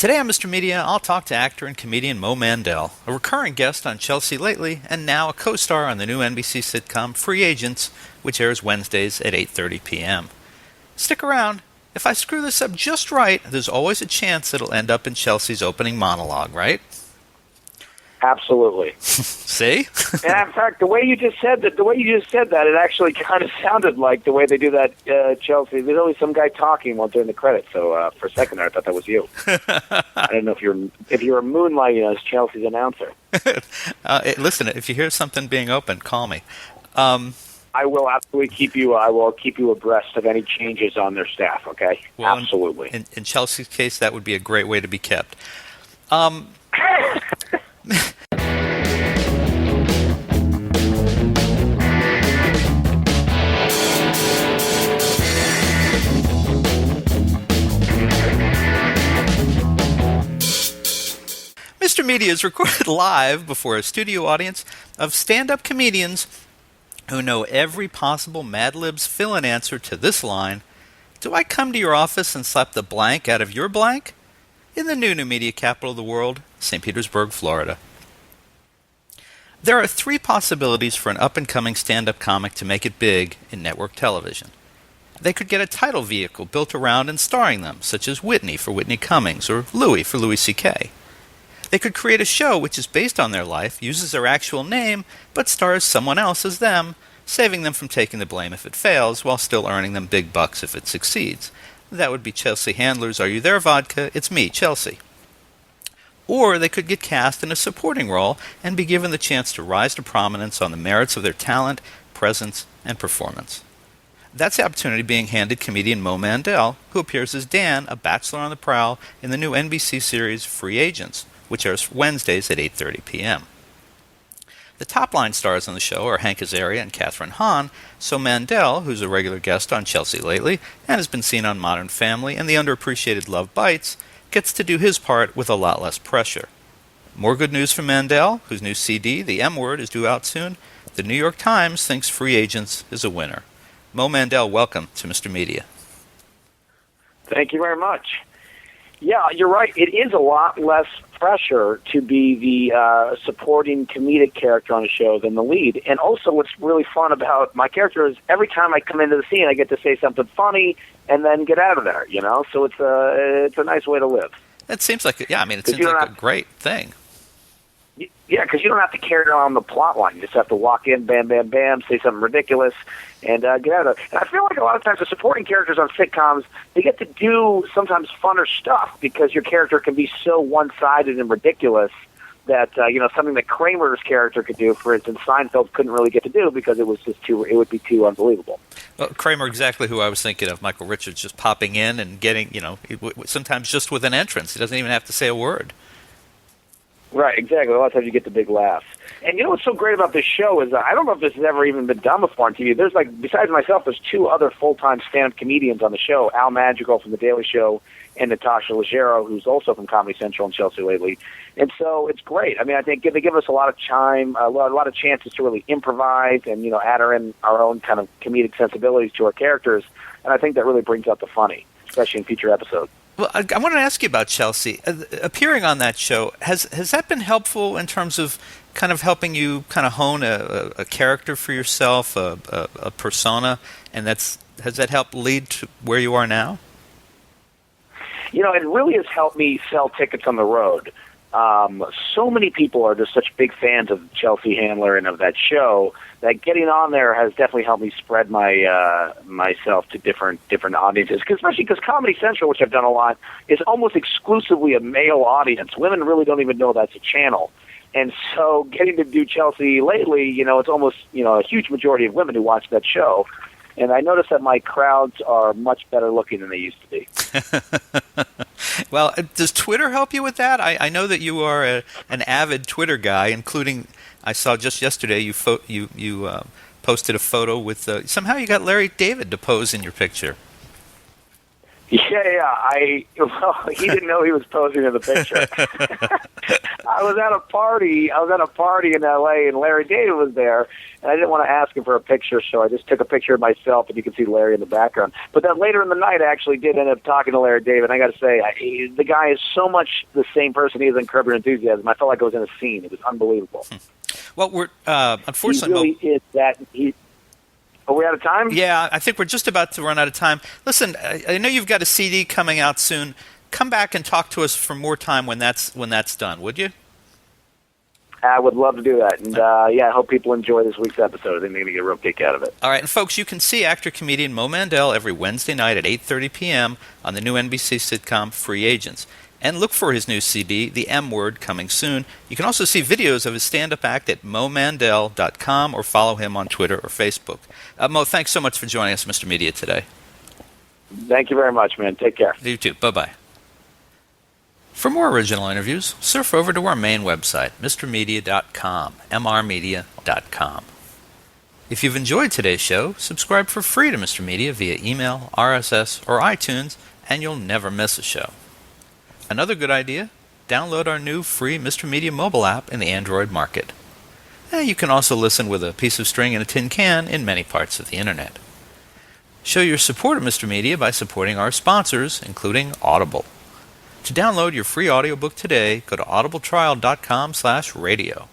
Today on Mr. Media, I'll talk to actor and comedian Mo Mandel, a recurring guest on Chelsea Lately, and now a co-star on the new NBC sitcom Free Agents, which airs Wednesdays at 8:30 p.m. Stick around. If I screw this up just right, there's always a chance it'll end up in Chelsea's opening monologue, right? Absolutely. See? And in fact, the way you just said that, it actually kind of sounded like the way they do that Chelsea. There's always some guy talking while doing the credits. So for a second there, I thought that was you. I don't know if you're moonlighting as Chelsea's announcer. Listen, if you hear something being opened, call me. I will absolutely keep you. I will keep you abreast of any changes on their staff. Okay. Well, absolutely. In Chelsea's case, that would be a great way to be kept. Mr. Media is recorded live before a studio audience of stand-up comedians who know every possible Mad Libs fill-in answer to this line: do I come to your office and slap the blank out of your blank? In the new media capital of the world, St. Petersburg, Florida. There are three possibilities for an up-and-coming stand-up comic to make it big in network television. They could get a title vehicle built around and starring them, such as Whitney for Whitney Cummings or Louie for Louie C.K. They could create a show which is based on their life, uses their actual name, but stars someone else as them, saving them from taking the blame if it fails, while still earning them big bucks if it succeeds. That would be Chelsea Handler's You There Vodka, It's Me, Chelsea. Or they could get cast in a supporting role and be given the chance to rise to prominence on the merits of their talent, presence, and performance. That's the opportunity being handed comedian Mo Mandel, who appears as Dan, a bachelor on the prowl, in the new NBC series Free Agents, which airs Wednesdays at 8:30 p.m. The top-line stars on the show are Azaria and Kathyn Hahn, so Mandel, who's a regular guest on Chelsea Lately and has been seen on Modern Family and the underappreciated Love Bites, gets to do his part with a lot less pressure. More good news from Mandel, whose new CD, The M Word, is due out soon. The New York Times thinks Free Agents is a winner. Mo Mandel, welcome to Mr. Media. Thank you very much. Yeah, you're right. It is a lot less pressure to be the supporting comedic character on a show than the lead. And also what's really fun about my character is every time I come into the scene, I get to say something funny and then get out of there, you know? So it's a nice way to live. It seems like, it seems like a great thing. Yeah, because you don't have to carry on the plot line. You just have to walk in, bam, bam, bam, say something ridiculous, and get out of it. And I feel like a lot of times the supporting characters on sitcoms, they get to do sometimes funner stuff because your character can be so one-sided and ridiculous that, something that Kramer's character could do, for instance, Seinfeld couldn't really get to do because it would be too unbelievable. Well, Kramer, exactly who I was thinking of. Michael Richards just popping in and getting, sometimes just with an entrance. He doesn't even have to say a word. Right, exactly. A lot of times you get the big laughs. And you know what's so great about this show is I don't know if this has ever even been done before on TV. There's besides myself, there's two other full-time stand-up comedians on the show, Al Madrigal from The Daily Show and Natasha Leggero, who's also from Comedy Central and Chelsea Lately. And so it's great. I mean, I think they give us a lot of time, a lot of chances to really improvise and, add our own kind of comedic sensibilities to our characters. And I think that really brings out the funny, especially in future episodes. Well, I want to ask you about Chelsea. Appearing on that show, has that been helpful in terms of kind of helping you kind of hone a character for yourself, a persona, and has that helped lead to where you are now? It really has helped me sell tickets on the road. So many people are just such big fans of Chelsea Handler and of that show that getting on there has definitely helped me spread myself to different audiences. Especially because Comedy Central, which I've done a lot, is almost exclusively a male audience. Women really don't even know that's a channel. And so getting to do Chelsea Lately, it's almost, a huge majority of women who watch that show. And I noticed that my crowds are much better looking than they used to be. Well, does Twitter help you with that? I know that you are an avid Twitter guy, including I saw just yesterday you posted a photo with somehow you got Larry David to pose in your picture. Yeah. He didn't know he was posing in the picture. I was at a party in L.A., and Larry David was there, and I didn't want to ask him for a picture, so I just took a picture of myself, and you can see Larry in the background. But then later in the night, I actually did end up talking to Larry David, and I got to say, the guy is so much the same person he is in Curb Your Enthusiasm. I felt like I was in a scene. It was unbelievable. Well, we're unfortunately... He really is that... Are we out of time? Yeah, I think we're just about to run out of time. Listen, I know you've got a CD coming out soon. Come back and talk to us for more time when that's done, would you? I would love to do that. And, I hope people enjoy this week's episode. I think they're going to get a real kick out of it. All right, and folks, you can see actor-comedian Mo Mandel every Wednesday night at 8:30 p.m. on the new NBC sitcom Free Agents. And look for his new CD, The M Word, coming soon. You can also see videos of his stand-up act at momandel.com or follow him on Twitter or Facebook. Mo, thanks so much for joining us, Mr. Media, today. Thank you very much, man. Take care. You too. Bye-bye. For more original interviews, surf over to our main website, mrmedia.com, mrmedia.com. If you've enjoyed today's show, subscribe for free to Mr. Media via email, RSS, or iTunes, and you'll never miss a show. Another good idea, download our new free Mr. Media mobile app in the Android market. You can also listen with a piece of string and a tin can in many parts of the Internet. Show your support of Mr. Media by supporting our sponsors, including Audible. To download your free audiobook today, go to audibletrial.com/radio.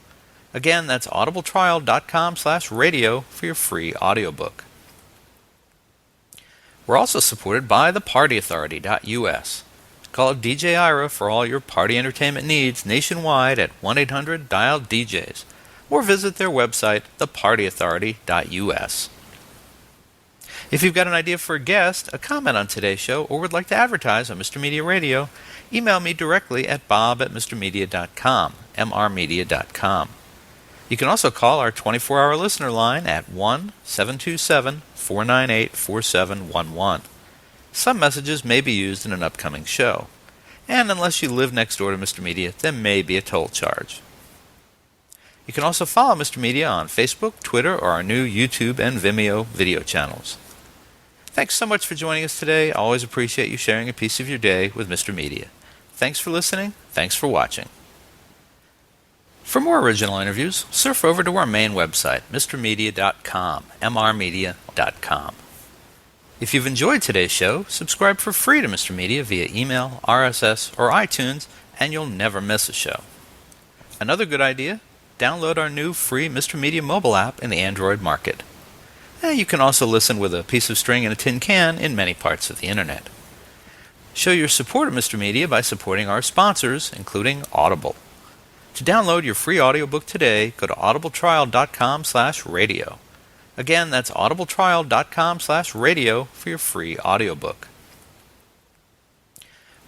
Again, that's audibletrial.com/radio for your free audiobook. We're also supported by thepartyauthority.us. Call DJ Ira for all your party entertainment needs nationwide at 1-800-DIAL-DJs or visit their website, thepartyauthority.us. If you've got an idea for a guest, a comment on today's show, or would like to advertise on Mr. Media Radio, email me directly at bob@mrmedia.com, mrmedia.com. You can also call our 24-hour listener line at 1-727-498-4711. Some messages may be used in an upcoming show, and unless you live next door to Mr. Media, there may be a toll charge. You can also follow Mr. Media on Facebook, Twitter, or our new YouTube and Vimeo video channels. Thanks so much for joining us today. I always appreciate you sharing a piece of your day with Mr. Media. Thanks for listening. Thanks for watching. For more original interviews, surf over to our main website, mrmedia.com, mrmedia.com. If you've enjoyed today's show, subscribe for free to Mr. Media via email, RSS, or iTunes, and you'll never miss a show. Another good idea, download our new free Mr. Media mobile app in the Android market. You can also listen with a piece of string and a tin can in many parts of the Internet. Show your support of Mr. Media by supporting our sponsors, including Audible. To download your free audiobook today, go to audibletrial.com/radio. Again, that's audibletrial.com/radio for your free audiobook.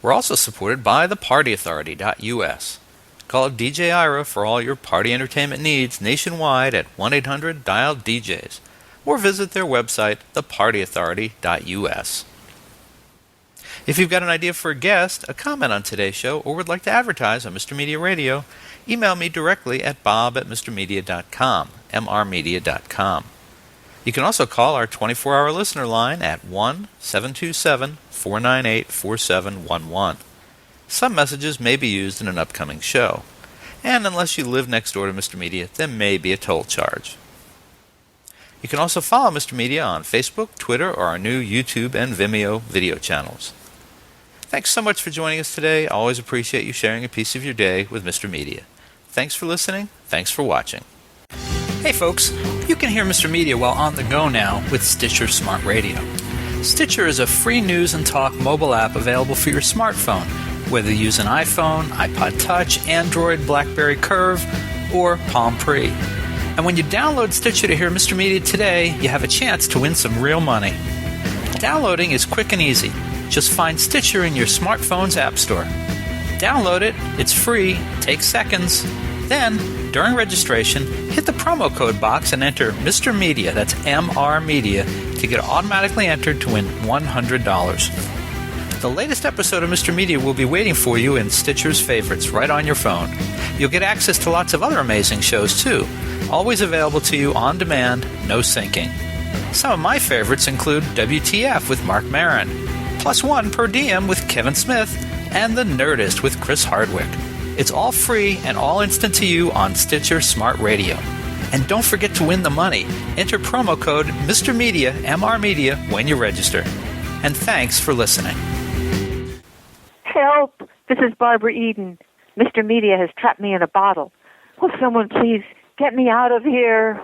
We're also supported by thepartyauthority.us. Call DJ Ira for all your party entertainment needs nationwide at 1-800-DIAL-DJs or visit their website, thepartyauthority.us. If you've got an idea for a guest, a comment on today's show, or would like to advertise on Mr. Media Radio, email me directly at bob@mrmedia.com, mrmedia.com. You can also call our 24-hour listener line at 1-727-498-4711. Some messages may be used in an upcoming show, and unless you live next door to Mr. Media, there may be a toll charge. You can also follow Mr. Media on Facebook, Twitter, or our new YouTube and Vimeo video channels. Thanks so much for joining us today. I always appreciate you sharing a piece of your day with Mr. Media. Thanks for listening. Thanks for watching. Hey folks, you can hear Mr. Media while on the go now with Stitcher Smart Radio. Stitcher is a free news and talk mobile app available for your smartphone, whether you use an iPhone, iPod Touch, Android, BlackBerry Curve, or Palm Pre. And when you download Stitcher to hear Mr. Media today, you have a chance to win some real money. Downloading is quick and easy. Just find Stitcher in your smartphone's app store. Download it, it's free, takes seconds. Then, during registration, hit the promo code box and enter Mr. Media, that's MR Media, to get automatically entered to win $100. The latest episode of Mr. Media will be waiting for you in Stitcher's favorites right on your phone. You'll get access to lots of other amazing shows too, always available to you on demand, no syncing. Some of my favorites include WTF with Mark Maron, Plus One Per Diem with Kevin Smith, and The Nerdist with Chris Hardwick. It's all free and all instant to you on Stitcher Smart Radio. And don't forget to win the money. Enter promo code Mr. Media, MR Media, when you register. And thanks for listening. Help! This is Barbara Eden. Mr. Media has trapped me in a bottle. Will someone please get me out of here?